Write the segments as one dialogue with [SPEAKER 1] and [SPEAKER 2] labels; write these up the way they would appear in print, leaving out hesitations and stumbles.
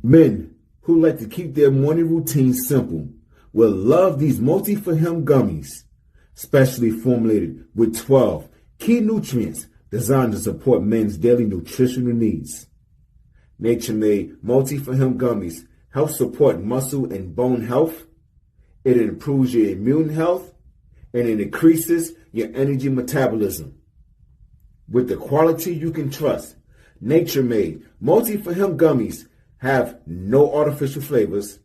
[SPEAKER 1] Men who like to keep their morning routine simple will love these multi-for-him gummies, specially formulated with 12 key nutrients designed to support men's daily nutritional needs. Nature-made multi-for-him gummies help support muscle and bone health. It improves your immune health, and it increases your energy metabolism. With the quality you can trust, Nature-made multi-for-him gummies have no artificial flavors,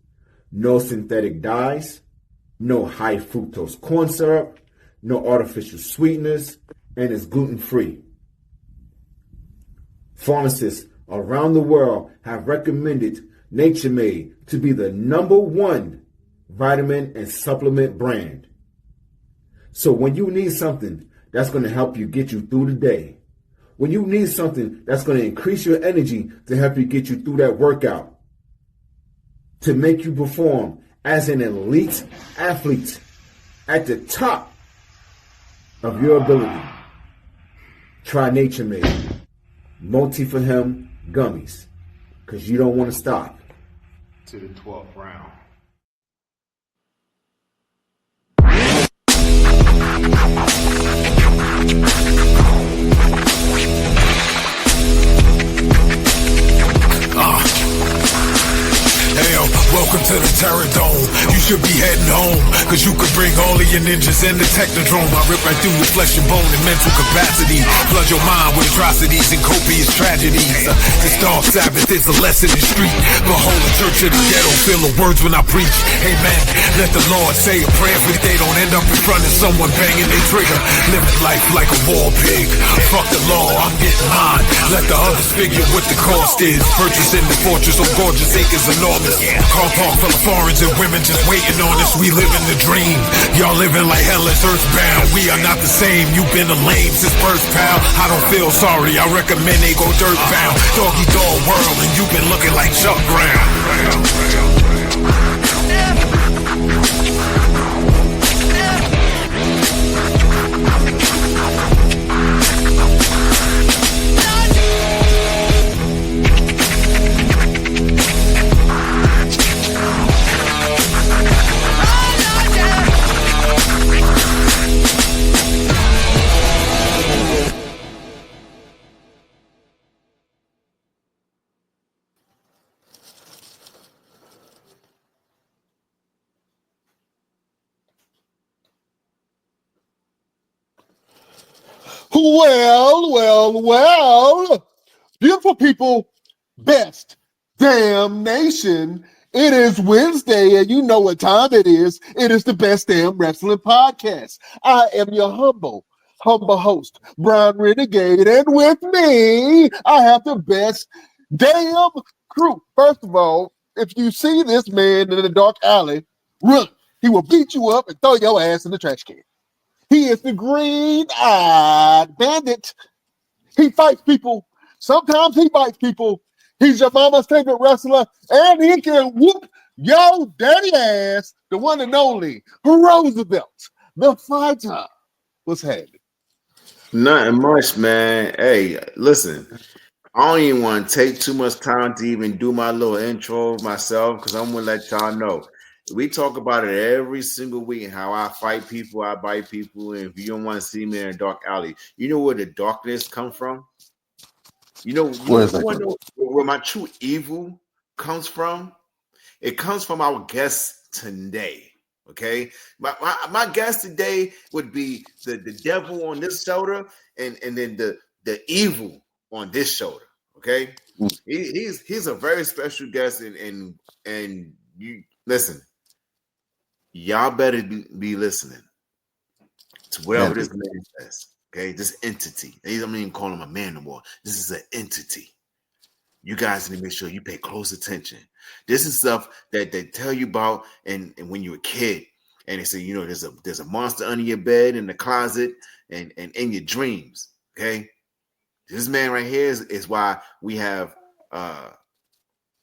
[SPEAKER 1] no synthetic dyes, no high fructose corn syrup, no artificial sweeteners, and is gluten-free. Pharmacists around the world have recommended Nature-Made to be the #1 vitamin and supplement brand. So when you need something that's going to help you get you through the day, when you need something that's going to increase your energy to help you get you through that workout, to make you perform as an elite athlete at the top of your ability, try Nature-Made multi-for-him gummies, because you don't want to stop.
[SPEAKER 2] To the 12th round.
[SPEAKER 3] Welcome to the Terror Dome. You should be heading home, cause you could bring all of your ninjas and the Technodrome. I rip right through your flesh and bone and mental capacity. Flood your mind with atrocities and copious tragedies. This dark Sabbath is a lesson in street. Behold the church of the ghetto, feel the words when I preach. Amen. Let the Lord say a prayer for they don't end up in front of someone banging their trigger. Living life like a war pig. Fuck the law, I'm getting mine. Let the others figure what the cost is. Purchasing the fortress of gorgeous acres enormous. Car park full of foreigners and women just waiting on us. We living the dream. Y'all living like hell is earthbound. We are not the same. You've been a lame since birth, pal. I don't feel sorry. I recommend they go dirt bound. Doggy dog world, and you've been looking like Chuck Brown.
[SPEAKER 4] Well, beautiful people, best damn nation. It is Wednesday, and you know what time it is. It is the Best Damn Wrestling Podcast. I am your humble host, Brian Renegade, and with me, I have the best damn crew. First of all, if you see this man in the dark alley, run. He will beat you up and throw your ass in the trash can. He is the green-eyed bandit. He fights people. Sometimes he bites people. He's your mama's favorite wrestler, and he can whoop your dirty ass, the one and only Roosevelt, the fighter. What's happening?
[SPEAKER 1] Nothing much, man. Hey, listen, I don't even want to take too much time to even do my little intro myself, because I'm going to let y'all know. We talk about it every single week and how I fight people, I bite people, and if you don't want to see me in a dark alley, you know where the darkness comes from? You know where my true evil comes from? It comes from our guest today, okay? My guest today would be the devil on this shoulder and then the evil on this shoulder, okay? He's a very special guest, and you listen. Y'all better be listening to whatever this man says. Okay, this entity. I don't even call him a man no more. This is an entity. You guys need to make sure you pay close attention. This is stuff that they tell you about, and when you're a kid, and they say, you know, there's a monster under your bed, in the closet, and in your dreams. Okay, this man right here is why we have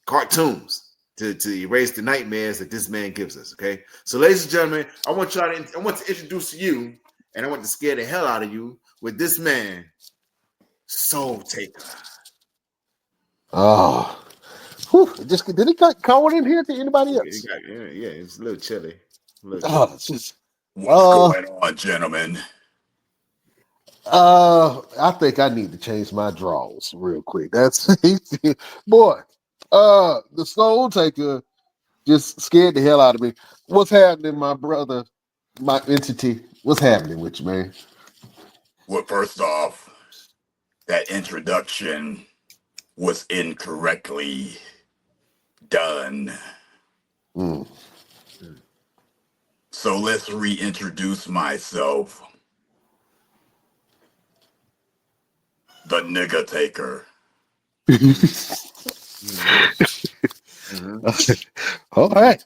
[SPEAKER 1] cartoons. To erase the nightmares that this man gives us, okay? So, ladies and gentlemen, I want to introduce you, and I want to scare the hell out of you with this man, Soul Taker.
[SPEAKER 4] Oh, Whew, just did it got cold in here to anybody else?
[SPEAKER 1] Yeah, it's a little chilly. A little
[SPEAKER 4] Oh,
[SPEAKER 1] chilly.
[SPEAKER 4] it's just
[SPEAKER 3] What's going on, gentlemen?
[SPEAKER 4] I think I need to change my drawers real quick. That's boy. The Soul Taker just scared the hell out of me. What's happening, my brother? My entity. What's happening with you, man?
[SPEAKER 3] Well, first off, that introduction was incorrectly done.
[SPEAKER 4] Mm.
[SPEAKER 3] So let's reintroduce myself. The nigga taker.
[SPEAKER 4] All right.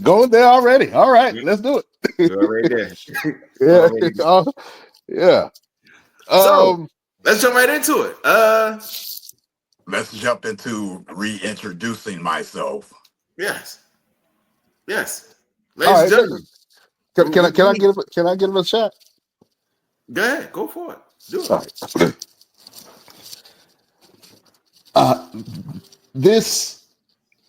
[SPEAKER 4] Going there already. All right, let's do it.
[SPEAKER 1] You're already there.
[SPEAKER 4] Yeah.
[SPEAKER 1] Already there.
[SPEAKER 4] Yeah.
[SPEAKER 1] So let's jump right into it.
[SPEAKER 3] Let's jump into reintroducing myself.
[SPEAKER 1] Yes. Ladies
[SPEAKER 4] all
[SPEAKER 1] and
[SPEAKER 4] right.
[SPEAKER 1] gentlemen.
[SPEAKER 4] Can I give him a shot?
[SPEAKER 1] Go ahead, go for it. Do it.
[SPEAKER 4] All right. This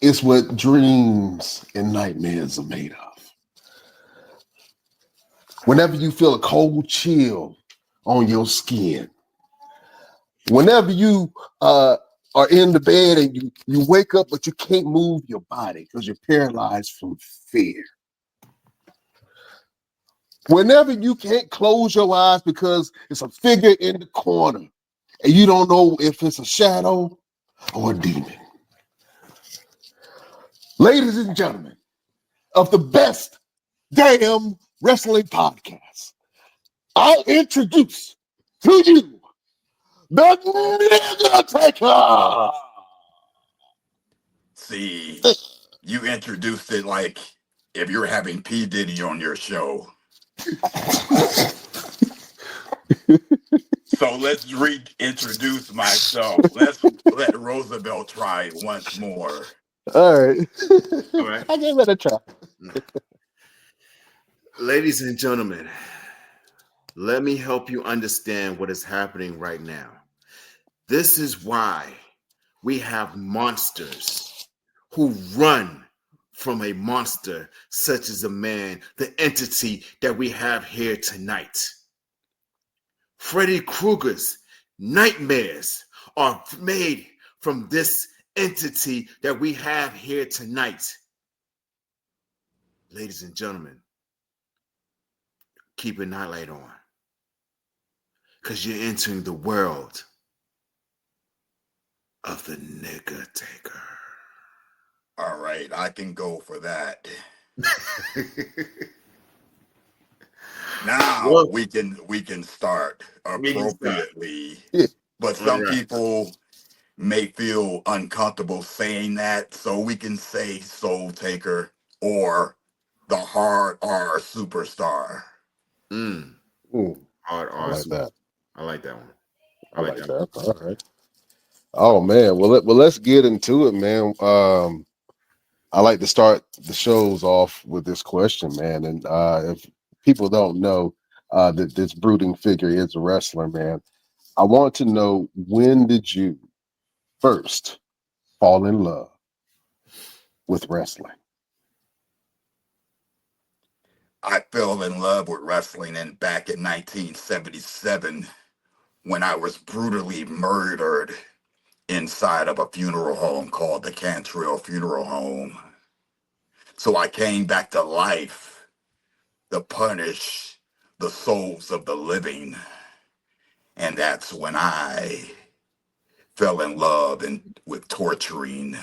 [SPEAKER 4] is what dreams and nightmares are made of. Whenever you feel a cold chill on your skin, whenever you are in the bed and you wake up but you can't move your body because you're paralyzed from fear. Whenever you can't close your eyes because it's a figure in the corner and you don't know if it's a shadow or a demon. Ladies and gentlemen, of the best damn wrestling podcast, I'll introduce to you the Nigga Taker.
[SPEAKER 3] See, you introduced it like if you're having P. Diddy on your show. So let's reintroduce myself. Let's let Roosevelt try once more.
[SPEAKER 4] All right.
[SPEAKER 1] All right.
[SPEAKER 4] I gave it a try.
[SPEAKER 1] Ladies and gentlemen, let me help you understand what is happening right now. This is why we have monsters who run from a monster such as a man, the entity that we have here tonight. Freddy Krueger's nightmares are made from this entity that we have here tonight. Ladies and gentlemen, keep a nightlight on because you're entering the world of the Nigga Taker.
[SPEAKER 3] All right, I can go for that. Now
[SPEAKER 1] Well,
[SPEAKER 3] we can start appropriately. But some people may feel uncomfortable saying that, so we can say Soul Taker or the Hard R Superstar.
[SPEAKER 1] Hard
[SPEAKER 4] I like that.
[SPEAKER 1] I like that one.
[SPEAKER 4] I like that. All right. Oh man, let's get into it, man. I like to start the shows off with this question, man. And if people don't know that this brooding figure is a wrestler, man, I want to know, when did you first fall in love with wrestling?
[SPEAKER 3] I fell in love with wrestling back in 1977 when I was brutally murdered inside of a funeral home called the Cantrell Funeral Home. So I came back to life to punish the souls of the living. And that's when I fell in love with torturing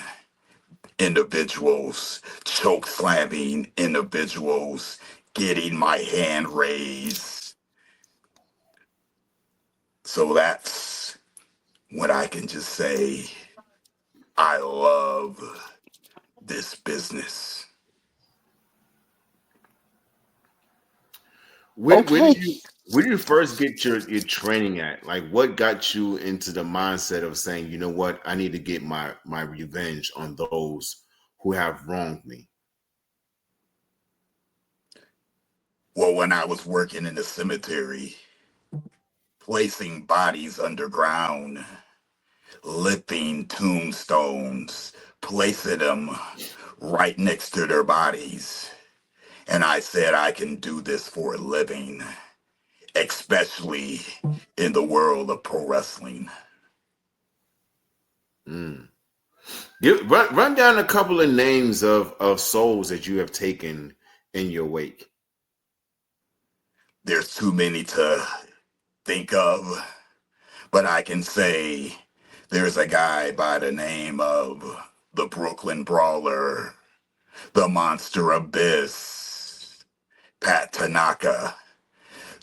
[SPEAKER 3] individuals, choke slamming individuals, getting my hand raised. So that's when I can just say, I love this business.
[SPEAKER 1] Where did you first get your training at? Like, what got you into the mindset of saying, you know what, I need to get my revenge on those who have wronged me?
[SPEAKER 3] Well, when I was working in the cemetery, placing bodies underground,
[SPEAKER 5] lifting tombstones, placing them right next to their bodies. And I said, I can do this for a living, especially in the world of pro wrestling.
[SPEAKER 1] Mm. Run down a couple of names of souls that you have taken in your wake.
[SPEAKER 5] There's too many to think of, but I can say there's a guy by the name of the Brooklyn Brawler, the Monster Abyss, Pat Tanaka.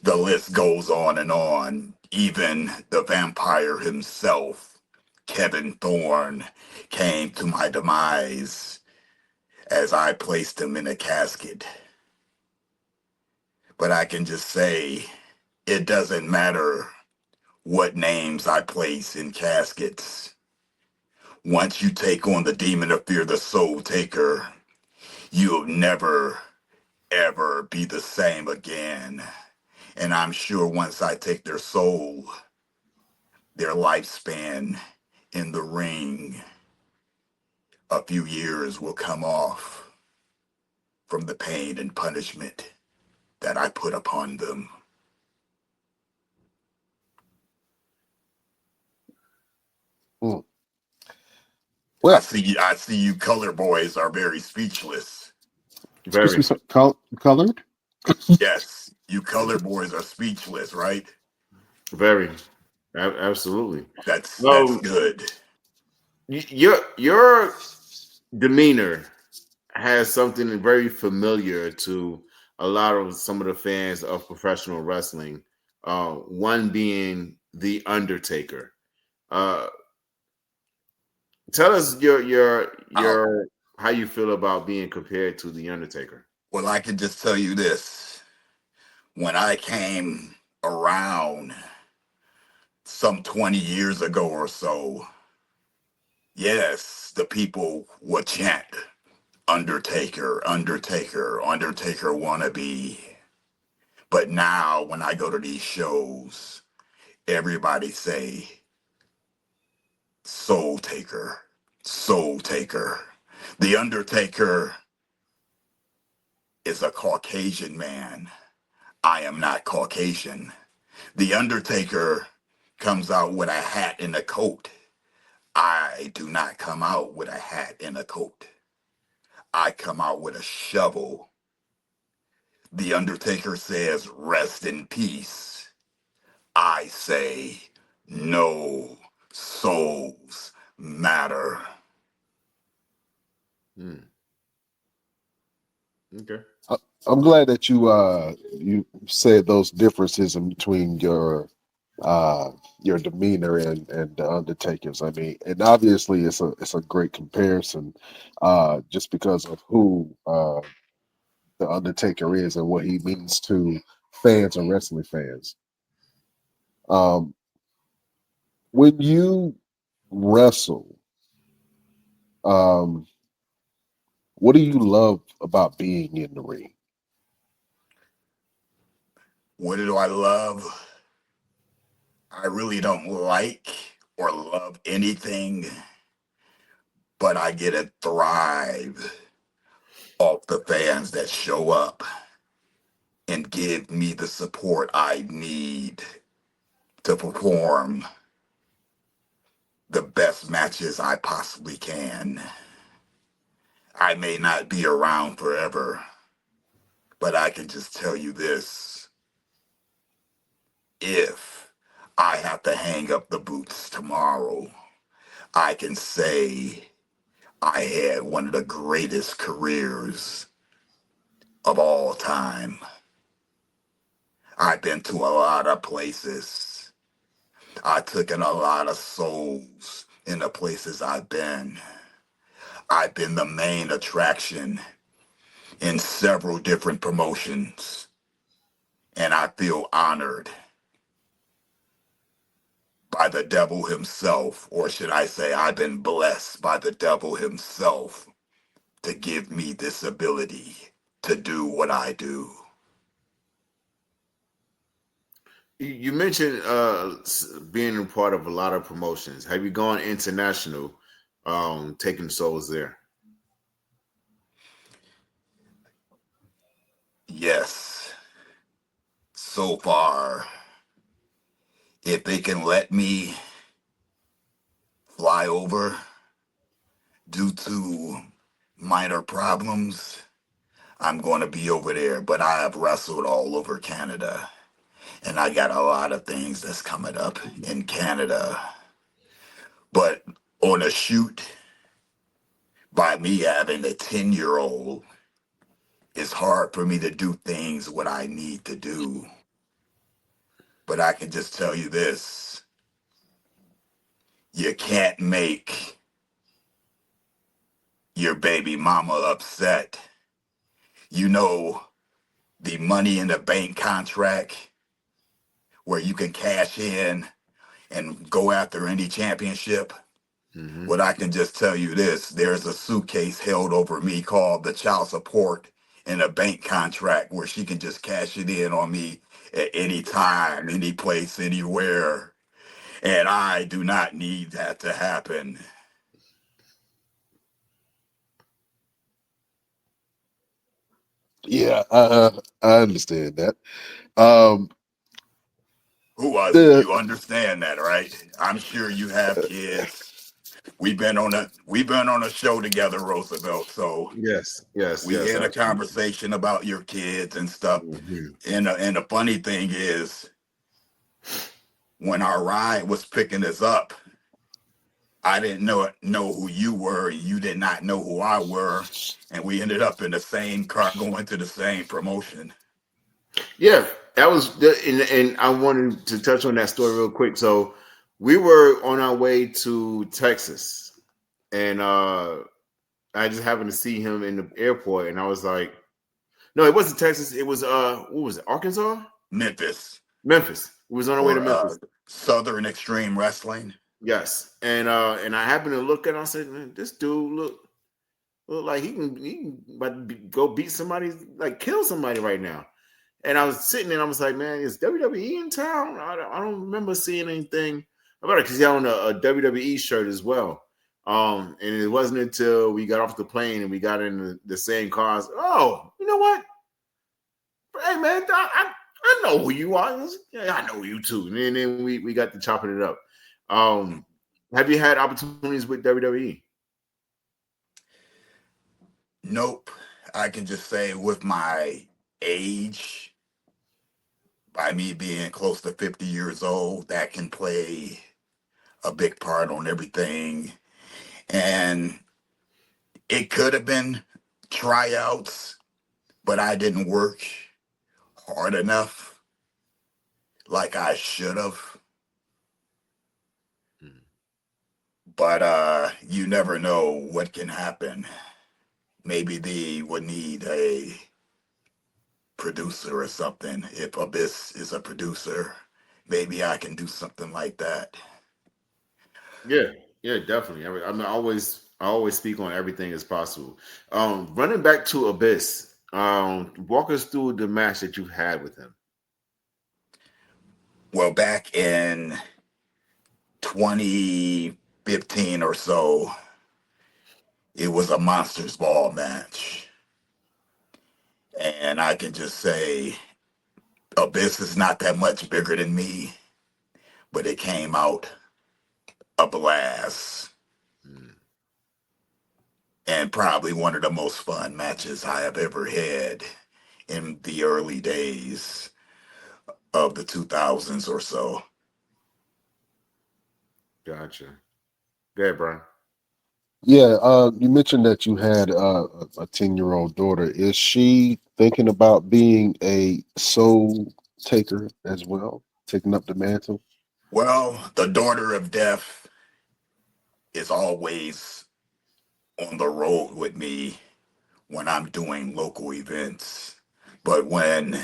[SPEAKER 5] The list goes on and on. Even the vampire himself, Kevin Thorne, came to my demise as I placed him in a casket. But I can just say it doesn't matter what names I place in caskets. Once you take on the demon of fear, the soul taker, you'll never, ever be the same again. And I'm sure once I take their soul, their lifespan in the ring, a few years will come off from the pain and punishment that I put upon them.
[SPEAKER 4] Mm.
[SPEAKER 5] I
[SPEAKER 4] Well,
[SPEAKER 5] see you color boys are very speechless.
[SPEAKER 4] excuse
[SPEAKER 1] Very,
[SPEAKER 4] me, sir, colored?
[SPEAKER 5] Yes, you color boys are speechless, right?
[SPEAKER 1] very, absolutely.
[SPEAKER 5] That's good.
[SPEAKER 1] Your demeanor has something very familiar to a lot of some of the fans of professional wrestling. One being the Undertaker. Uh, Tell us
[SPEAKER 5] Oh,
[SPEAKER 1] your how you feel about being compared to the Undertaker.
[SPEAKER 5] well, I can just tell you this. When I came around some 20 years ago or so, yes, the people would chant, Undertaker, Undertaker, Undertaker wannabe. But now when I go to these shows, everybody say Soul Taker, Soul Taker. The Undertaker is a Caucasian man. I am not Caucasian. The Undertaker comes out with a hat and a coat. I do not come out with a hat and a coat. I come out with a shovel. The Undertaker says, rest in peace. I say, no, souls matter.
[SPEAKER 1] Hmm. Okay.
[SPEAKER 4] I'm glad that you said those differences in between your demeanor and the Undertaker's. I mean, and obviously it's a great comparison, just because of who the Undertaker is and what he means to fans and wrestling fans. Um, when you wrestle, um, what do you love about being in the ring?
[SPEAKER 5] What do I love? I really don't like or love anything, but I get to thrive off the fans that show up and give me the support I need to perform the best matches I possibly can. I may not be around forever, but I can just tell you this. If I have to hang up the boots tomorrow, I can say I had one of the greatest careers of all time. I've been to a lot of places. I took in a lot of souls in the places I've been. I've been the main attraction in several different promotions, and I feel honored by the devil himself, or should I say, I've been blessed by the devil himself to give me this ability to do what I do.
[SPEAKER 1] You mentioned being a part of a lot of promotions. Have you gone international, taking souls there?
[SPEAKER 5] Yes. So far, if they can let me fly over due to minor problems, I'm going to be over there. But I have wrestled all over Canada, and I got a lot of things that's coming up in Canada. But on a shoot, by me having a 10-year-old, it's hard for me to do things what I need to do. But I can just tell you this: you can't make your baby mama upset. You know, the money in the bank contract where you can cash in and go after any championship.
[SPEAKER 1] Hmm.
[SPEAKER 5] Well, I can just tell you this: there's a suitcase held over me called the child support in a bank contract where she can just cash it in on me at any time, any place, anywhere. And I do not need that to happen.
[SPEAKER 4] Yeah, I understand that. Um,
[SPEAKER 5] Who was it?
[SPEAKER 4] the
[SPEAKER 5] You understand that, right? I'm sure you have kids. We've been on a show together, Roosevelt. So
[SPEAKER 1] Yes, yes,
[SPEAKER 5] we
[SPEAKER 1] yes,
[SPEAKER 5] had a
[SPEAKER 1] absolutely.
[SPEAKER 5] conversation about your kids and stuff.
[SPEAKER 1] Hmm.
[SPEAKER 5] And the funny thing is, when our ride was picking us up, I didn't know who you were, and you did not know who I were, and we ended up in the same car going to the same promotion.
[SPEAKER 1] Yeah, that was, and I wanted to touch on that story real quick. So we were on our way to Texas, and I just happened to see him in the airport, and I was like, no, it wasn't Texas. It was what was it? Arkansas,
[SPEAKER 5] Memphis
[SPEAKER 1] Memphis. We was on our way to
[SPEAKER 5] for
[SPEAKER 1] Memphis.
[SPEAKER 5] Southern Extreme Wrestling.
[SPEAKER 1] Yes, and I happened to look at him. I said, man, this dude look like he can about to go beat somebody, like kill somebody right now. And I was sitting there, and I was like, man, is WWE in town? I don't remember seeing anything about it because he had on a WWE shirt as well. And it wasn't until we got off the plane and we got in the same cars. Oh, you know what? Hey, man, I know who you are. Yeah, I know you too. And then we got to chopping it up. Um, have you had opportunities with WWE?
[SPEAKER 5] Nope. I can just say with my age, by me being close to 50 years old, that can play a big part on everything. And it could have been tryouts, but I didn't work hard enough like I should have. But you never know what can happen. Maybe they would need a producer or something. If Abyss is a producer, maybe I can do something like that.
[SPEAKER 1] Yeah, yeah, definitely. I always speak on everything as possible. Running back to Abyss, walk us through the match that you've had with him.
[SPEAKER 5] Well, back in 2015 or so, it was a Monsters Ball match. And I can just say Abyss is not that much bigger than me, but it came out a blast.
[SPEAKER 1] Mm.
[SPEAKER 5] And probably one of the most fun matches I have ever had in the early days of the 2000s or so.
[SPEAKER 1] Gotcha. Go ahead, Brian.
[SPEAKER 4] Yeah, you mentioned that you had a 10-year-old daughter. Is she thinking about being a soul taker as well, taking up the mantle?
[SPEAKER 5] Well, the daughter of death is always on the road with me when I'm doing local events. But when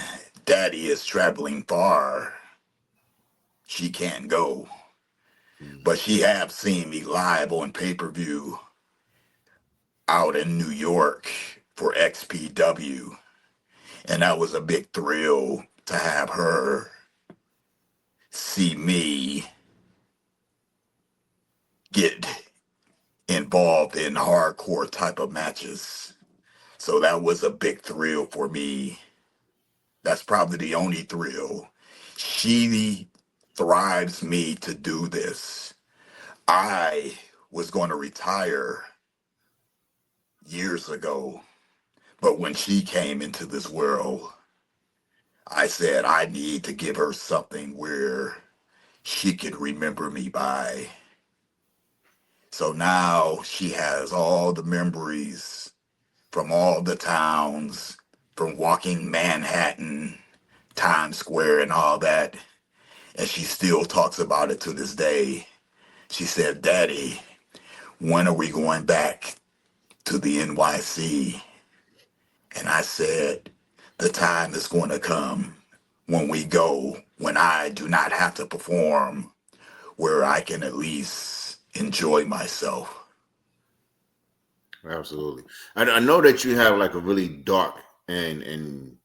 [SPEAKER 5] daddy is traveling far, she can't go.
[SPEAKER 1] Mm.
[SPEAKER 5] But she have seen me live on pay-per-view out in New York for XPW. And that was a big thrill to have her see me get involved in hardcore type of matches. So that was a big thrill for me. That's probably the only thrill. She thrives me to do this. I was going to retire years ago, but when she came into this world, I said I need to give her something where she could remember me by. So now she has all the memories from all the towns, from walking Manhattan, Times Square, and all that. And she still talks about it to this day. She said, Daddy, when are we going back to the NYC? And I said, the time is going to come when we go, when I do not have to perform, where I can at least enjoy myself.
[SPEAKER 1] Absolutely. I know that you have like a really dark and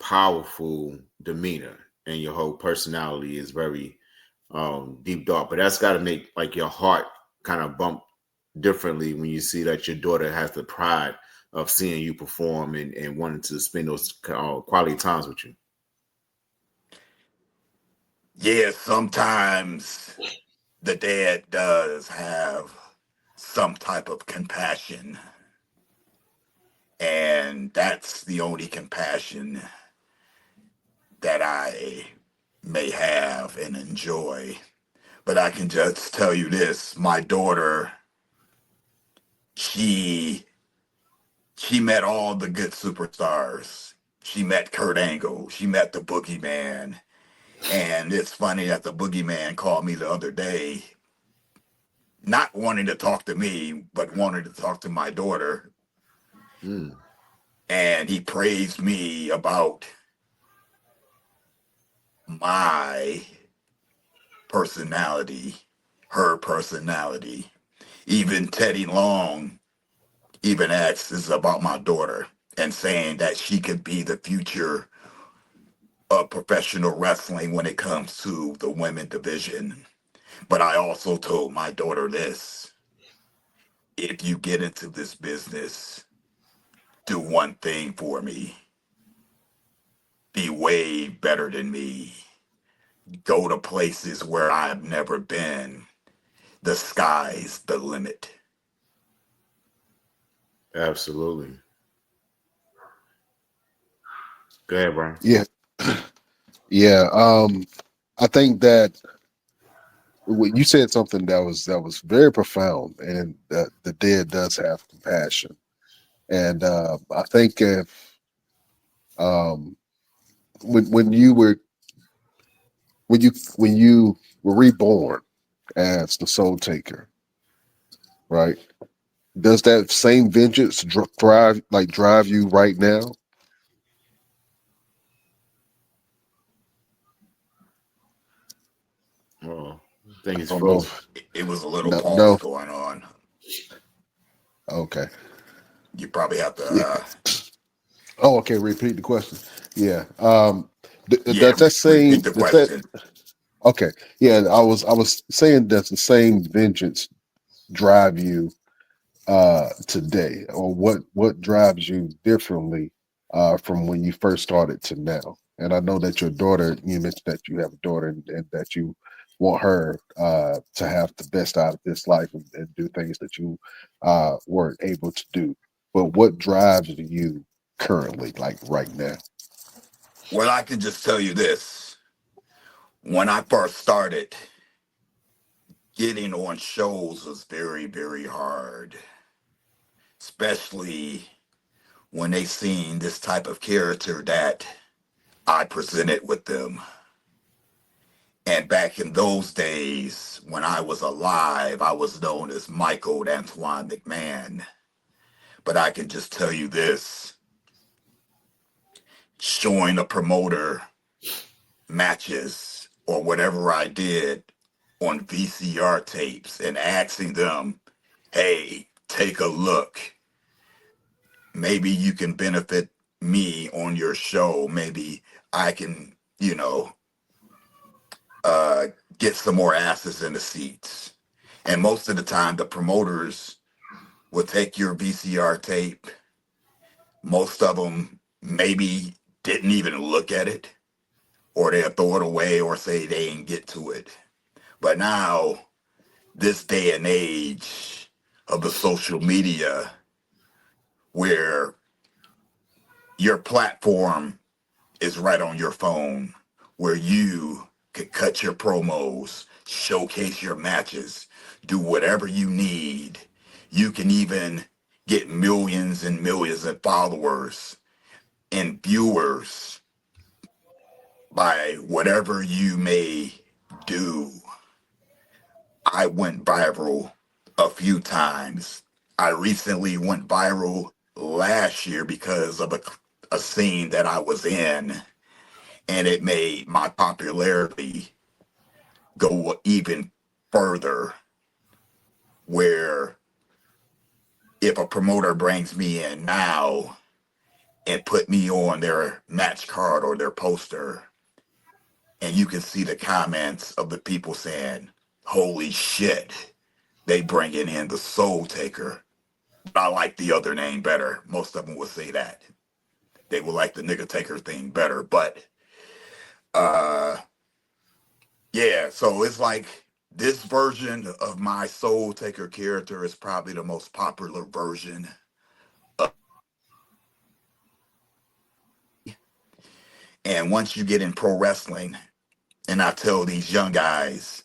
[SPEAKER 1] powerful demeanor, and your whole personality is very deep dark. But that's got to make like your heart kind of bump differently when you see that your daughter has the pride of seeing you perform and wanting to spend those quality times with you.
[SPEAKER 5] Yeah, sometimes the dad does have some type of compassion, and that's the only compassion that I may have and enjoy. But I can just tell you this, my daughter, she she met all the good superstars. She met Kurt Angle, she met the Boogeyman. And it's funny that the Boogeyman called me the other day, not wanting to talk to me, but wanting to talk to my daughter.
[SPEAKER 1] Mm,
[SPEAKER 5] And he praised me about my personality, her personality. Even Teddy Long even asks about my daughter and saying that she could be the future of professional wrestling when it comes to the women division. But I also told my daughter this: if you get into this business, do one thing for me. Be way better than me. Go to places where I've never been. The sky's the limit.
[SPEAKER 1] absolutely. Go ahead, Brian.
[SPEAKER 4] Yeah, yeah. I think that you said something that was very profound, and that the dead does have compassion. And I think if when you were when you were reborn as the soul taker, right? Does that same vengeance drive you right now?
[SPEAKER 1] Oh, I think
[SPEAKER 4] I
[SPEAKER 1] he's
[SPEAKER 4] don't know.
[SPEAKER 1] frozen.
[SPEAKER 5] It was a little
[SPEAKER 4] No,
[SPEAKER 5] pause
[SPEAKER 4] no.
[SPEAKER 5] going on.
[SPEAKER 4] Okay.
[SPEAKER 5] You probably have to,
[SPEAKER 4] Yeah. Oh, okay. Repeat the question. Yeah.
[SPEAKER 5] yeah,
[SPEAKER 4] Does that
[SPEAKER 5] repeat
[SPEAKER 4] same
[SPEAKER 5] the
[SPEAKER 4] does that
[SPEAKER 5] question.
[SPEAKER 4] okay? Yeah, I was saying that the same vengeance drive you today, or what drives you differently from when you first started to now? And I know that your daughter, you mentioned that you have a daughter, and that you want her to have the best out of this life, and do things that you weren't able to do. But what drives you currently, like right now?
[SPEAKER 5] Well, I can just tell you this. When I first started, getting on shows was very, very hard, especially when they seen this type of character that I presented with them. And back in those days, when I was alive, I was known as Michael Antoine McMahon. But I can just tell you this: showing a promoter matches or whatever I did on VCR tapes and asking them, hey, take a look. Maybe you can benefit me on your show. Maybe I can, uh, get some more asses in the seats. And most of the time, the promoters will take your VCR tape. Most of them maybe didn't even look at it, or they'll throw it away or say they ain't get to it. But now, this day and age of the social media, where your platform is right on your phone, where you could cut your promos, showcase your matches, do whatever you need. You can even get millions and millions of followers and viewers by whatever you may do. I went viral a few times. I recently went viral last year because of a scene that I was in, and it made my popularity go even further. Where if a promoter brings me in now and put me on their match card or their poster, and you can see the comments of the people saying, "Holy shit, they bringing in the Soul Taker." But I like the other name better. Most of them would say that. They would like the Nigga Taker thing better. But uh yeah, so it's like this version of my Soul Taker character is probably the most popular version. And once you get in pro wrestling, and I tell these young guys,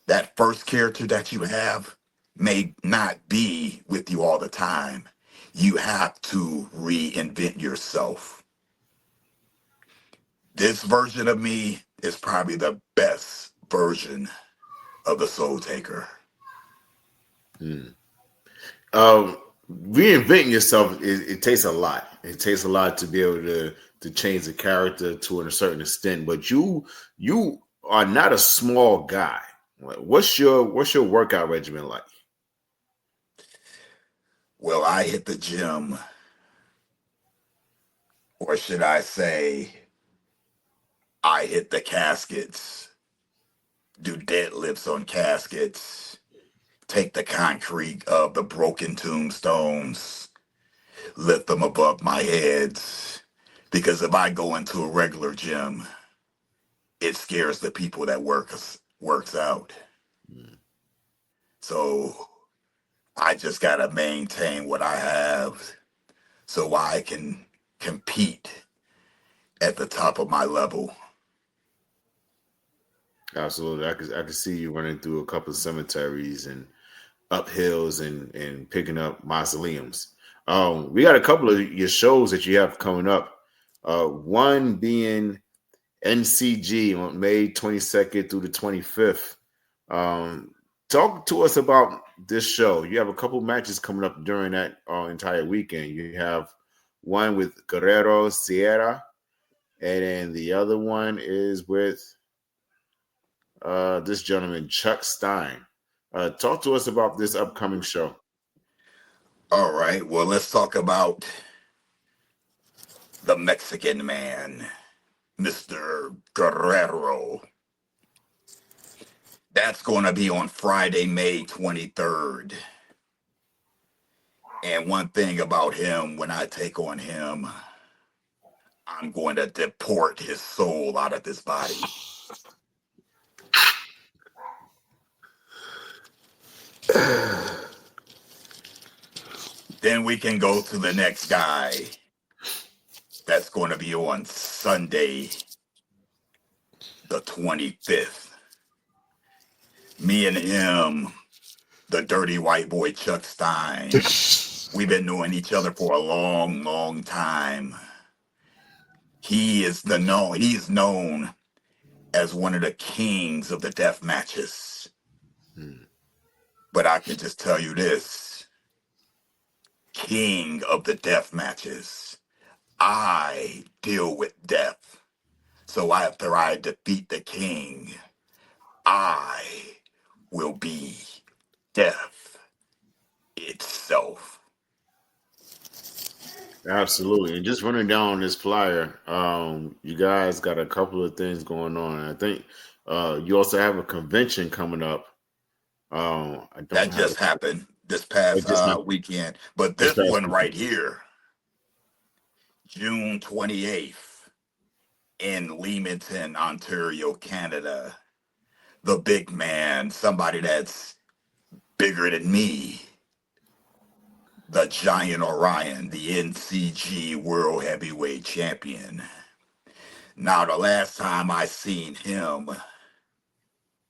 [SPEAKER 5] that first character that you have may not be with you all the time. You have to reinvent yourself. This version of me is probably the best version of the Soul Taker.
[SPEAKER 1] Um, Reinventing yourself, it takes a lot. It takes a lot to be able to change the character to a certain extent. But you are not a small guy. What's your workout regimen like?
[SPEAKER 5] Well, I hit the gym, or should I say, I hit the caskets, do deadlifts on caskets, take the concrete of the broken tombstones, lift them above my heads. Because if I go into a regular gym, it scares the people that works out. So I just gotta maintain what I have so I can compete at the top of my level.
[SPEAKER 1] Absolutely, I could see you running through a couple of cemeteries and up hills and picking up mausoleums. We got a couple of your shows that you have coming up. One being NCG on May 22nd through the 25th. Um, Talk to us about this show. You have a couple matches coming up during that entire weekend. You have one with Guerrero Sierra, and then the other one is with this gentleman, Chuck Stein. Talk to us about this upcoming show.
[SPEAKER 5] All right, well, let's talk about the Mexican man, Mr. Guerrero. That's going to be on Friday, May 23rd. And one thing about him, when I take on him, I'm going to deport his soul out of this body. Then we can go to the next guy. That's going to be on Sunday, the 25th. Me and him, the dirty white boy Chuck Stein, we've been knowing each other for a long, long time. He's known as one of the kings of the death matches. But I can just tell you this, king of the death matches. I deal with death. So after I defeat the king, I will be death itself.
[SPEAKER 1] Absolutely. And just running down this flyer, you guys got a couple of things going on. I think You also have a convention coming up. I don't
[SPEAKER 5] That
[SPEAKER 1] have
[SPEAKER 5] just
[SPEAKER 1] it.
[SPEAKER 5] happened this
[SPEAKER 1] It
[SPEAKER 5] past
[SPEAKER 1] just happened
[SPEAKER 5] weekend. But
[SPEAKER 1] this
[SPEAKER 5] this
[SPEAKER 1] past
[SPEAKER 5] one right
[SPEAKER 1] weekend.
[SPEAKER 5] here, June 28th in Leamington, Ontario, Canada. The big man, somebody that's bigger than me, the Giant Orion, the NCG World Heavyweight Champion. Now, the last time I seen him,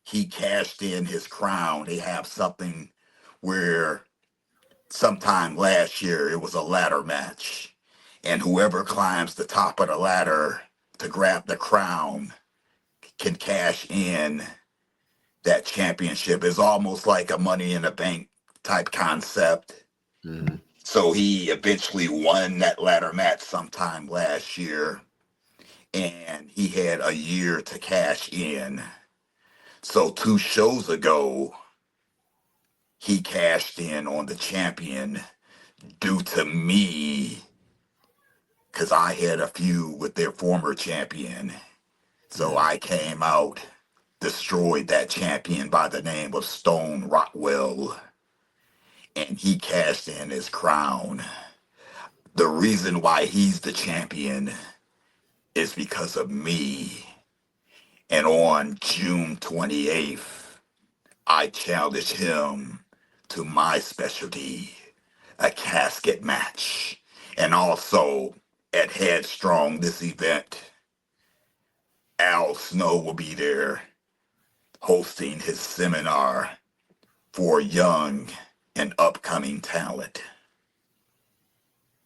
[SPEAKER 5] he cashed in his crown. They have something where sometime last year it was a ladder match, and whoever climbs the top of the ladder to grab the crown can cash in that championship. Is almost like a Money in the Bank type concept.
[SPEAKER 1] Mm-hmm.
[SPEAKER 5] So he eventually won that ladder match sometime last year, and he had a year to cash in. So 2 shows ago, he cashed in on the champion due to me, because I had a feud with their former champion. So
[SPEAKER 1] Mm-hmm.
[SPEAKER 5] I came out, destroyed that champion by the name of Stone Rockwell, and he cashed in his crown. The reason why he's the champion is because of me. And on June 28th, I challenged him to my specialty, a casket match. And also at Headstrong, this event, Al Snow will be there hosting his seminar for young and upcoming talent.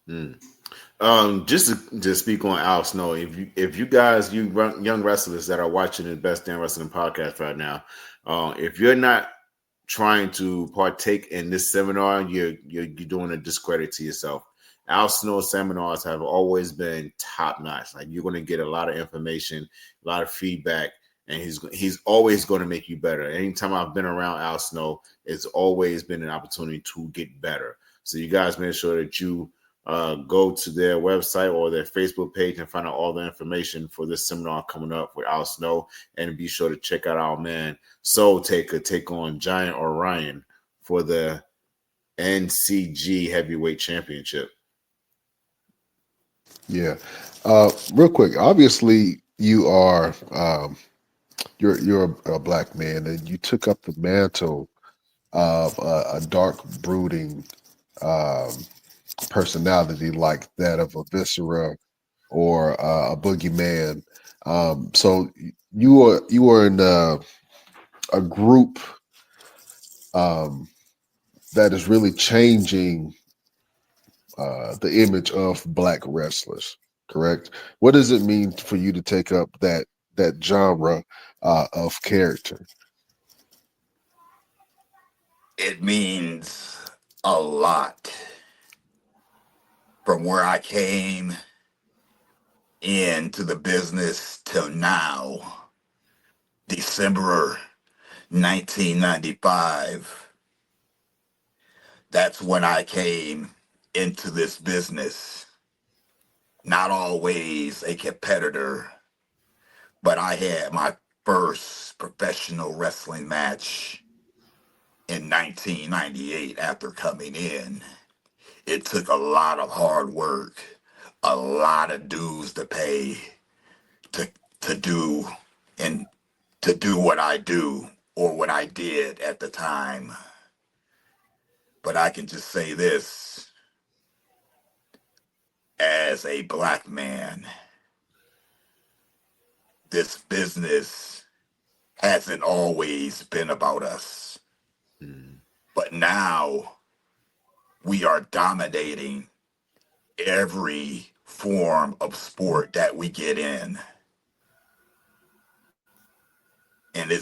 [SPEAKER 1] Mm. Just to speak on Al Snow, if you guys, young wrestlers that are watching the Best Damn Wrestling podcast right now, if you're not trying to partake in this seminar, you're doing a discredit to yourself. Al Snow seminars have always been top notch. Like, you're going to get a lot of information, a lot of feedback, and he's always going to make you better. Anytime I've been around Al Snow, it's always been an opportunity to get better. So you guys make sure that you go to their website or their Facebook page and find out all the information for this seminar coming up with Al Snow, and be sure to check out our man Soul Taker take on Giant Orion for the NCG Heavyweight Championship.
[SPEAKER 4] Yeah. Real quick. Obviously, you're a black man, and you took up the mantle of a dark, brooding um, personality like that of a Viscera or a Boogeyman. So you are in a group um, that is really changing the image of black wrestlers. Correct. What does it mean for you to take up that genre of character?
[SPEAKER 5] It means a lot from where I came into the business till now, December 1995. That's when I came into this business. Not always a competitor, but I had my first professional wrestling match in 1998 after coming in. It took a lot of hard work, a lot of dues to pay to to do and to do what I do or what I did at the time. But I can just say this, as a black man, this business hasn't always been about us.
[SPEAKER 1] Mm.
[SPEAKER 5] But now we are dominating every form of sport that we get in. And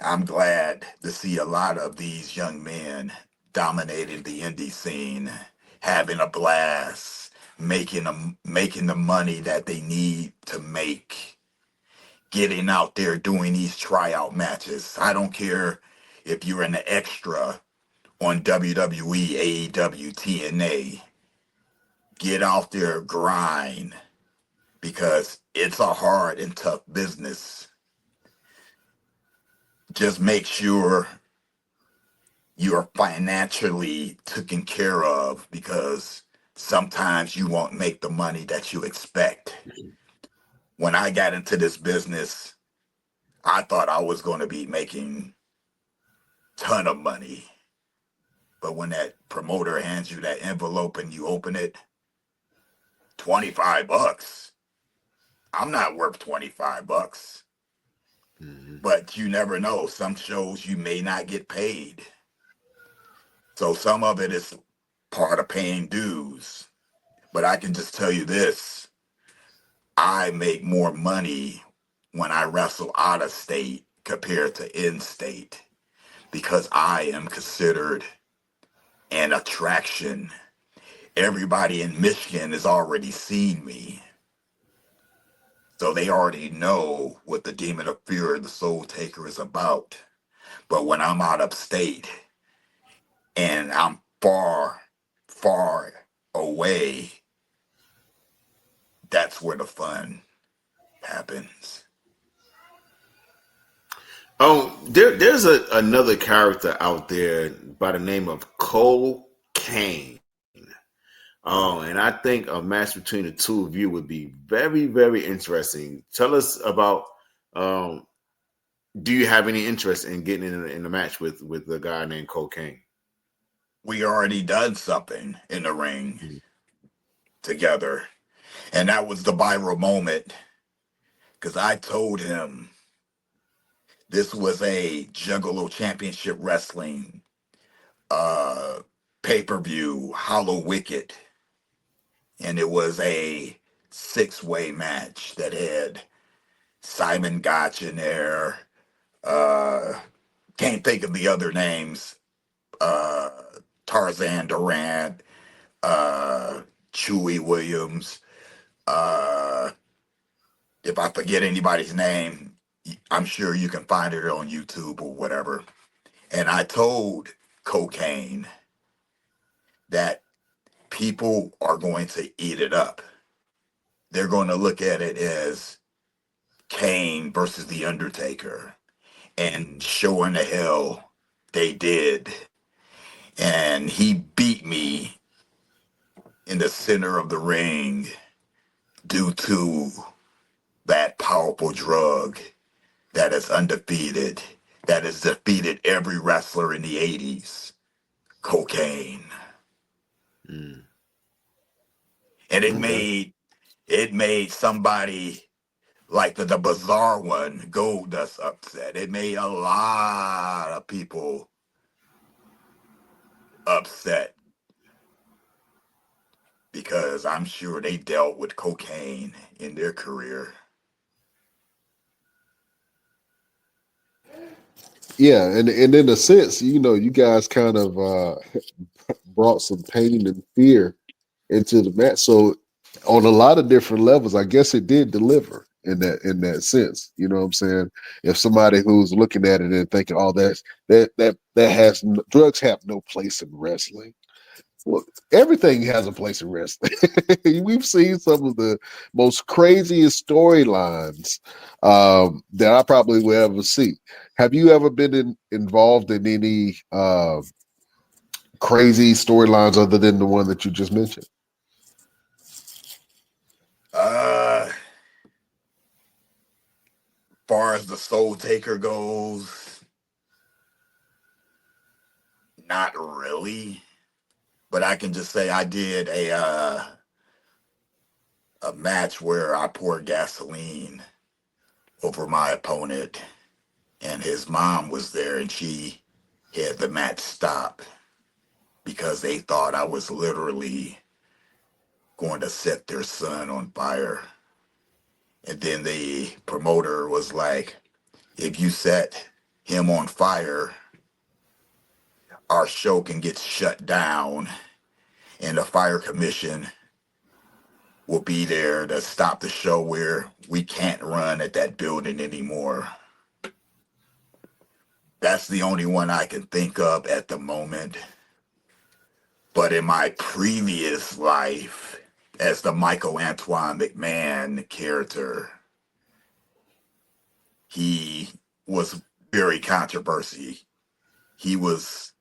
[SPEAKER 5] I'm glad to see a lot of these young men dominating the indie scene, having a blast, making the money that they need to make, getting out there doing these tryout matches. I don't care if you're an extra on WWE, AEW, TNA. Get out there, grind, because it's a hard and tough business. just make sure you are financially taken care of, because sometimes you won't make the money that you expect. When I got into this business, I thought I was going to be making ton of money. But when that promoter hands you that envelope and you open it, $25. I'm not worth $25. But you never know. Some shows you may not get paid. So some of it is part of paying dues. But I can just tell you this, I make more money when I wrestle out of state compared to in state, because I am considered an attraction. Everybody in Michigan has already seen me. So they already know what the Demon of Fear, the Soul Taker, is about. But when I'm out of state and I'm far, far away, that's where the fun happens.
[SPEAKER 1] Oh, there's another character out there by the name of Cocaine. Oh, and I think a match between the two of you would be very, very interesting. Tell us about. Um, do you have any interest in getting in a match with a guy named Cocaine?
[SPEAKER 5] We already done something in the ring together. And that was the viral moment, because I told him this was a Juggalo Championship Wrestling pay-per-view, Hollow Wicked. And it was a six-way match that had Simon Gotch in there. Can't think of the other names. Uh, Tarzan Durant, Chewy Williams. If I forget anybody's name, I'm sure you can find it on YouTube or whatever. And I told Cocaine that people are going to eat it up. They're going to look at it as Kane versus The Undertaker. And sure in the hell, they did. And he beat me in the center of the ring due to that powerful drug that is undefeated, that has defeated every wrestler in the 80s, cocaine.
[SPEAKER 1] Mm.
[SPEAKER 5] And
[SPEAKER 1] Okay.
[SPEAKER 5] it made somebody like the bizarre one, Goldust, upset. It made a lot of people upset, because I'm sure they dealt with cocaine in their career.
[SPEAKER 4] Yeah, and in a sense, you guys kind of brought some pain and fear into the match. So on a lot of different levels, I guess it did deliver in that sense. You know what I'm saying? If somebody who's looking at it and thinking, "Oh, drugs have no place in wrestling." Well, everything has a place in wrestling. We've seen some of the most craziest storylines that I probably will ever see. Have you ever been involved in any crazy storylines other than the one that you just mentioned?
[SPEAKER 5] Uh, far as the Soul Taker goes, not really. But I can just say I did a match where I poured gasoline over my opponent, and his mom was there, and she had the match stop because they thought I was literally going to set their son on fire. And then the promoter was like, if you set him on fire, our show can get shut down, and the fire commission will be there to stop the show, where we can't run at that building anymore. That's the only one I can think of at the moment. But in my previous life, as the Michael Antoine McMahon character, he was very controversy. He was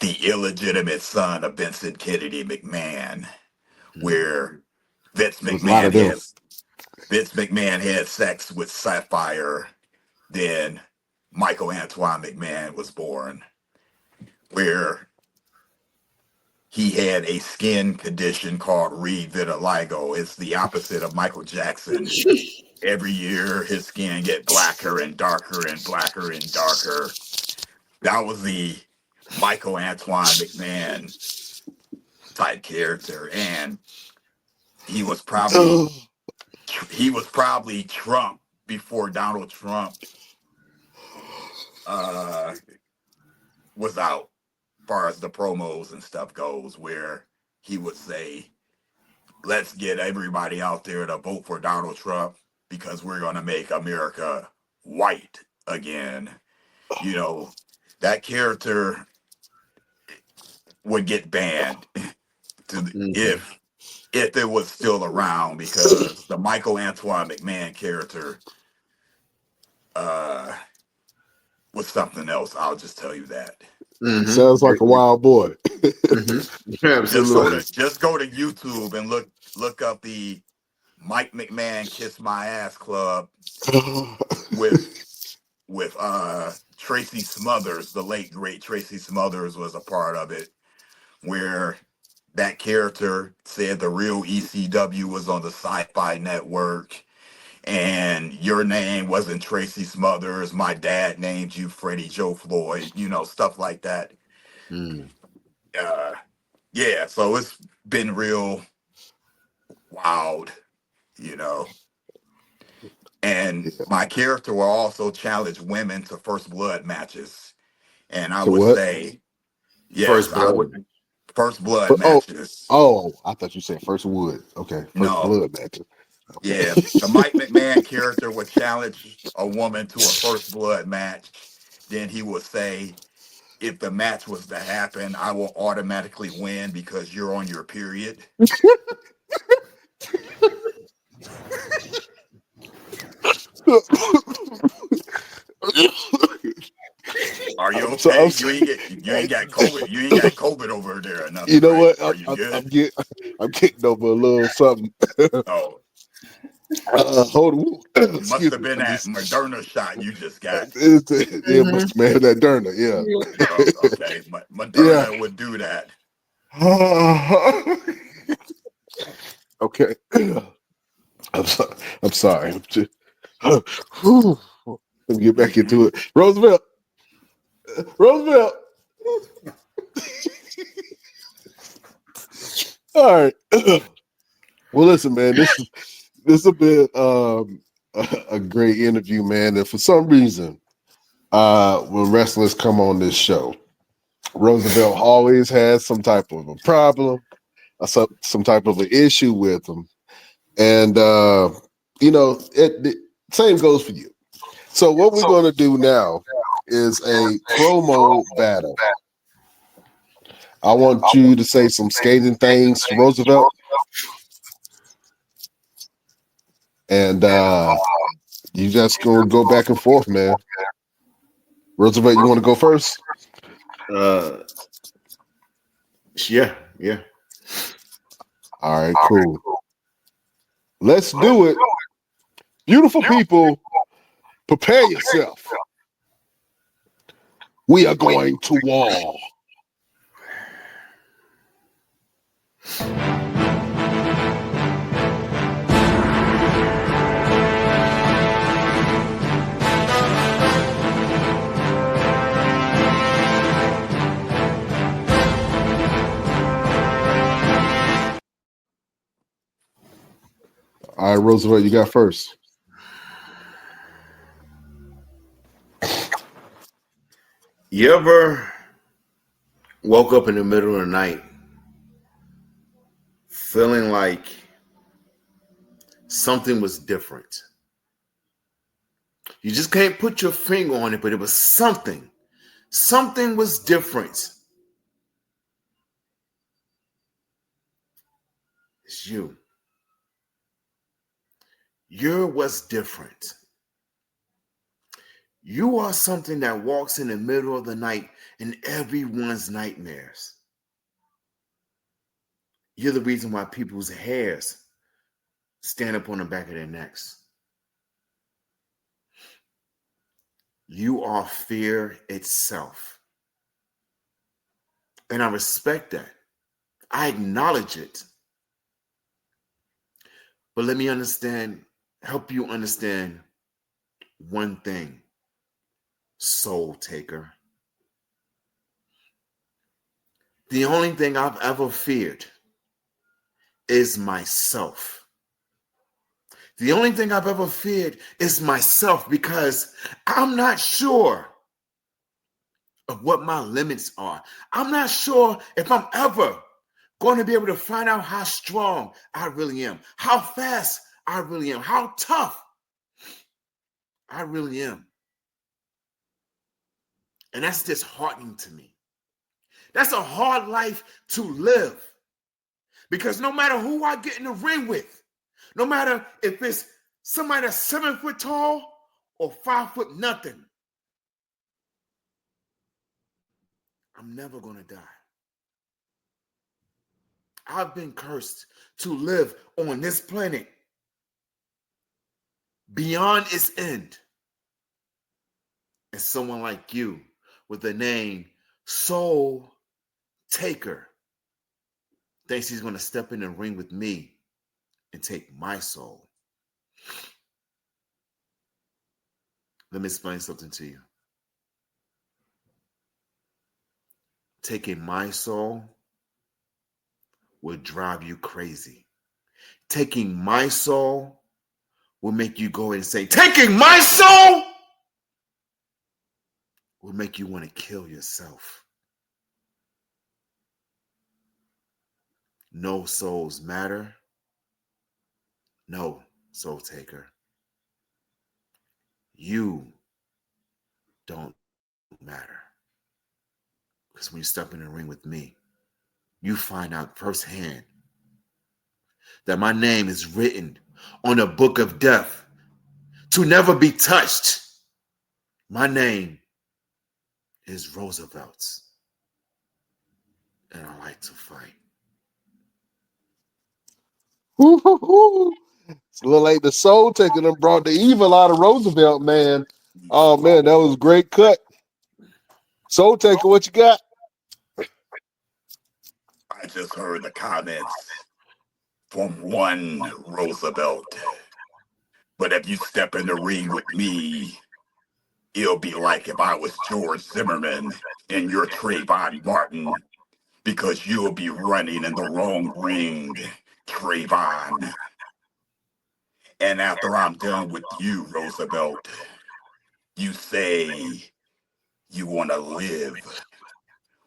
[SPEAKER 5] the illegitimate son of Vincent Kennedy McMahon, where Vince
[SPEAKER 4] There's a lot of
[SPEAKER 5] McMahon
[SPEAKER 4] them.
[SPEAKER 5] had sex with Sapphire. Then Michael Antoine McMahon was born, where he had a skin condition called Reed vitiligo. It's the opposite of Michael Jackson. Every year, his skin get blacker and darker and blacker and darker. That was the Michael Antoine McMahon type character, and he was probably
[SPEAKER 4] Oh,
[SPEAKER 5] Trump before Donald Trump uh, was out, as far as the promos and stuff goes, where he would say, let's get everybody out there to vote for Donald Trump because we're going to make America white again. You know, that character would get banned if it was still around, because the Michael Antoine McMahon character was something else. I'll just tell you that.
[SPEAKER 4] sounds like a wild boy.
[SPEAKER 1] Absolutely.
[SPEAKER 5] Just go to YouTube and look up the Mike McMahon Kiss My Ass Club with Tracy Smothers. The late great Tracy Smothers was a part of it, where that character said the real ECW was on the Sci-Fi Network, and your name wasn't Tracy Smothers. My dad named you Freddie Joe Floyd. Stuff like that. Yeah, so it's been real wild, you know. And
[SPEAKER 4] Yeah.
[SPEAKER 5] my character will also challenge women to first blood matches. And I
[SPEAKER 4] To
[SPEAKER 5] would
[SPEAKER 4] what?
[SPEAKER 5] say, yes,
[SPEAKER 1] First
[SPEAKER 5] I
[SPEAKER 1] blood.
[SPEAKER 5] would. First blood
[SPEAKER 4] Oh,
[SPEAKER 5] matches.
[SPEAKER 4] I thought you said first wood. Okay, first
[SPEAKER 5] No,
[SPEAKER 4] blood match. Okay.
[SPEAKER 5] yeah. The Mike McMahon character would challenge a woman to a first blood match. Then he would say, if the match was to happen, I will automatically win because you're on your period. Are you
[SPEAKER 4] So
[SPEAKER 5] okay? You ain't got COVID. You ain't got COVID over there or
[SPEAKER 4] you
[SPEAKER 5] nothing,
[SPEAKER 4] know
[SPEAKER 5] right?
[SPEAKER 4] what?
[SPEAKER 5] Are you
[SPEAKER 4] I'm
[SPEAKER 5] good?
[SPEAKER 4] I'm getting over a little something.
[SPEAKER 5] Oh,
[SPEAKER 4] Hold on.
[SPEAKER 5] must
[SPEAKER 4] Excuse
[SPEAKER 5] have
[SPEAKER 4] me.
[SPEAKER 5] been
[SPEAKER 4] I'm
[SPEAKER 5] that
[SPEAKER 4] just
[SPEAKER 5] Moderna shot you just got.
[SPEAKER 4] yeah, must have been that Derner. Yeah.
[SPEAKER 5] Oh, okay,
[SPEAKER 4] Yeah.
[SPEAKER 5] Moderna would do that.
[SPEAKER 4] Okay. I'm sorry. I'm just, whew. Let me get back into it. Roosevelt. Roosevelt. All right. Well, listen, man. This has been a great interview, man. And for some reason, when wrestlers come on this show, Roosevelt always has some type of a problem, some type of an issue with them, and same goes for you. So what we're going to do now is a promo battle. I want you to say some scathing things to Roosevelt, and you just going to go back and forth, man. Roosevelt, you want to go first?
[SPEAKER 1] Yeah, yeah.
[SPEAKER 4] All right, cool. Let's do it. Beautiful people, prepare yourself. We are going to war. All right, Roosevelt, you got first.
[SPEAKER 1] You ever woke up in the middle of the night feeling like something was different? You just can't put your finger on it, but it was something. Something was different. It's you. You're what's different. You are something that walks in the middle of the night in everyone's nightmares. You're the reason why people's hairs stand up on the back of their necks. You are fear itself. And I respect that. I acknowledge it. But let me help you understand one thing, soul taker. The only thing I've ever feared is myself. The only thing I've ever feared is myself because I'm not sure of what my limits are. I'm not sure if I'm ever going to be able to find out how strong I really am, how fast I really am, how tough I really am. And that's disheartening to me. That's a hard life to live. Because no matter who I get in the ring with, no matter if it's somebody that's 7 foot tall or 5 foot nothing, I'm never going to die. I've been cursed to live on this planet beyond its end. And someone like you with the name Soul Taker thinks he's going to step in the ring with me and take my soul. Let me explain something to you. Taking my soul will drive you crazy. Taking my soul will make you go and say, taking my soul will make you want to kill yourself. No souls matter. No, soul taker. You don't matter. Because when you step in the ring with me, you find out firsthand that my name is written on a book of death to never be touched. My name is Roosevelt's, and I like to fight.
[SPEAKER 4] It's a little like the Soul Taker them brought the evil out of Roosevelt, man. Oh man, that was a great cut. Soul Taker, what you got?
[SPEAKER 5] I just heard the comments from one Roosevelt. But if you step in the ring with me, it'll be like if I was George Zimmerman and you're Trayvon Martin, because you'll be running in the wrong ring, Trayvon. And after I'm done with you, Roosevelt, you say you want to live.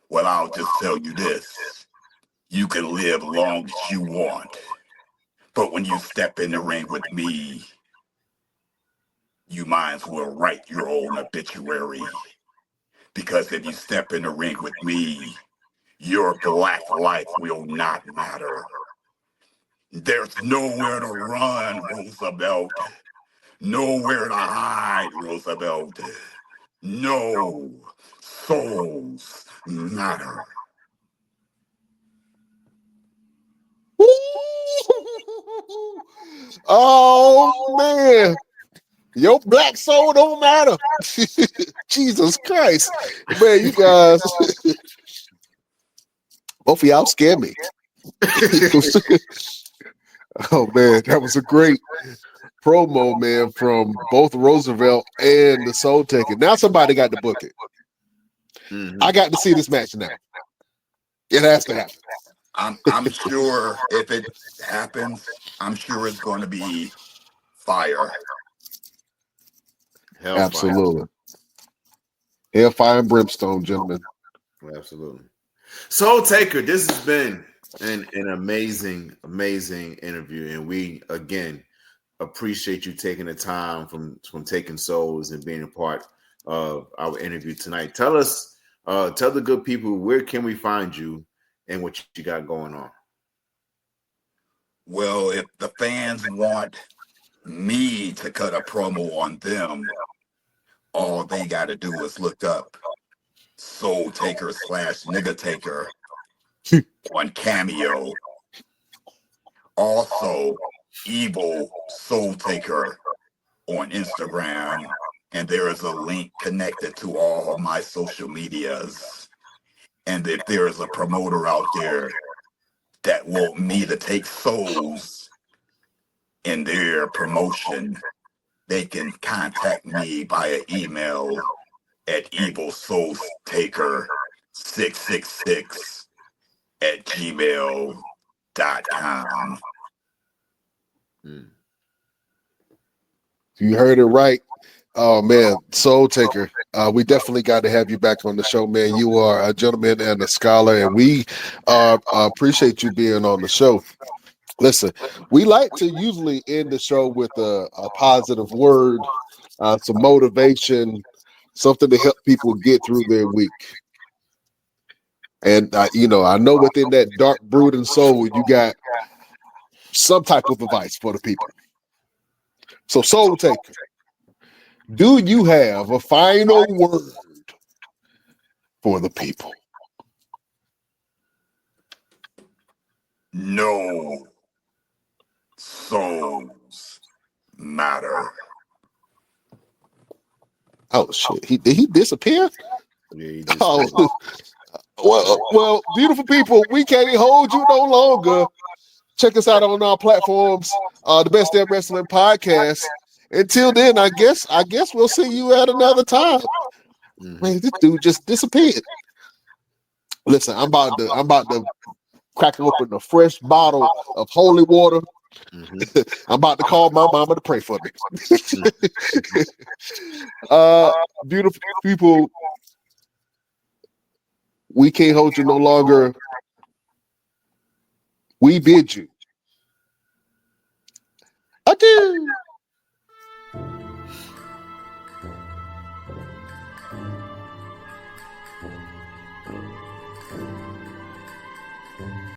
[SPEAKER 5] Well, I'll just tell you this. You can live long as you want. But when you step in the ring with me, you might as well write your own obituary. Because if you step in the ring with me, your black life will not matter. There's nowhere to run, Roosevelt. Nowhere to hide, Roosevelt. No souls matter.
[SPEAKER 4] Oh man, your black soul don't matter. Jesus Christ, man, you guys, both of y'all scared me. Oh man, that was a great promo, man, from both Roosevelt and the Soul Taker. Now somebody got to book it.
[SPEAKER 1] Mm-hmm.
[SPEAKER 4] I got to see this match now. It has to happen.
[SPEAKER 5] I'm sure if it happens, I'm sure it's going to be fire.
[SPEAKER 1] Hellfire.
[SPEAKER 4] Absolutely. Hellfire and brimstone, gentlemen.
[SPEAKER 1] Absolutely. Soul Taker, this has been an amazing, amazing interview. And we, again, appreciate you taking the time from taking souls and being a part of our interview tonight. Tell the good people, where can we find you and what you got going on?
[SPEAKER 5] Well, if the fans want me to cut a promo on them, all they got to do is look up Soul Taker / Nigga Taker on Cameo. Also, Evil Soul Taker on Instagram. And there is a link connected to all of my social medias. And if there is a promoter out there that want me to take souls in their promotion, they can contact me via email at evilsoulstaker666@gmail.com.
[SPEAKER 4] You heard it right. Oh man, Soul Taker. We definitely got to have you back on the show, man. You are a gentleman and a scholar, and we appreciate you being on the show. Listen, we like to usually end the show with a positive word, some motivation, something to help people get through their week. And I know within that dark, brooding soul, you got some type of advice for the people. So, Soul Taker, do you have a final word for the people?
[SPEAKER 5] No souls matter.
[SPEAKER 4] Oh shit! Did he disappear?
[SPEAKER 1] Yeah, he just
[SPEAKER 4] Oh, well, beautiful people, we can't hold you no longer. Check us out on our platforms, the Best Damn Wrestling Podcast. Until then, I guess we'll see you at another time. Man, this dude just disappeared. Listen, I'm about to crack open a fresh bottle of holy water. I'm about to call my mama to pray for me. Beautiful people, we can't hold you no longer. We bid you adieu.